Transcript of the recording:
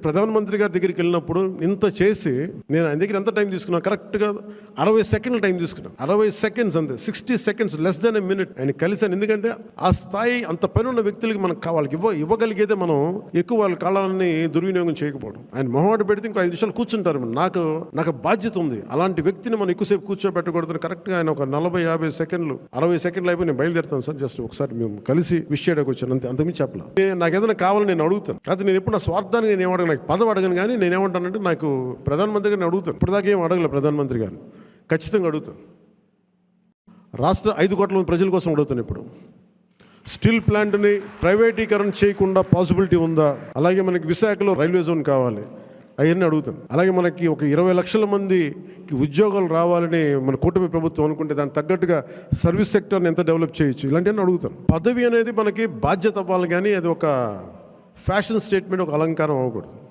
ప్రధానమంత్రి గారి దగ్గరికి వెళ్ళినప్పుడు ఇంత చేసి నేను ఆయన దగ్గర ఎంత టైం తీసుకున్నాను, కరెక్ట్గా 60 సెకండ్లు టైం తీసుకున్నాను. 60 సెకండ్స్ అంతే, 60 seconds, less than a minute ఆయన కలిసాను. ఎందుకంటే ఆ స్థాయి అంత పని ఉన్న వ్యక్తులకి మనకు వాళ్ళకి ఇవ్వగలిగేదే మనం ఎక్కువ వాళ్ళ కాలాన్ని దుర్వినియోగం చేయకపోవడం. ఆయన మొహమాట పెడితే ఇంకో 5 నిమిషాలు కూర్చుంటారు. నాకు బాధ్యత ఉంది, అలాంటి వ్యక్తిని మనం ఎక్కువసేపు కూర్చోబెట్టకూడదని కరెక్ట్గా ఆయన ఒక 40-50 సెకండ్లు 60 సెకండ్లు అయిపోయి నేను బయలుదేరుతాను సార్, జస్ట్ ఒకసారి మేము కలిసి విష్ చేయడానికి వచ్చాను అంతే, అంతమించి చెప్పలే. నాకు ఏదైనా కావాలని నేను అడుగుతాను, కాదు నేను ఎప్పుడు నా స్వార్థాన్ని నేను ఏమడగను, నాకు పదవి అడగను. కానీ నేనేమంటానంటే నాకు ప్రధానమంత్రి గారిని అడుగుతాను. ఇప్పుడు దాకా ఏం అడగలే ప్రధానమంత్రి గారిని, ఖచ్చితంగా అడుగుతాను. రాష్ట్ర 5 కోట్ల మంది ప్రజల కోసం అడుగుతాను. ఇప్పుడు స్టీల్ ప్లాంట్ని ప్రైవేటీకరణ చేయకుండా పాసిబిలిటీ ఉందా? అలాగే మనకి విశాఖలో రైల్వే జోన్ కావాలి, అవన్నీ అడుగుతాను. అలాగే మనకి ఒక 20 లక్షల మందికి ఉద్యోగాలు రావాలని మన కూటమి ప్రభుత్వం అనుకుంటే దానికి తగ్గట్టుగా సర్వీస్ సెక్టర్ని ఎంత డెవలప్ చేయొచ్చు, ఇలాంటివన్నీ అడుగుతాను. పదవి అనేది మనకి బాధ్యత అవ్వాలి, కానీ అది ఒక ఫ్యాషన్ స్టేట్మెంట్, ఒక అలంకారం అవ్వకూడదు.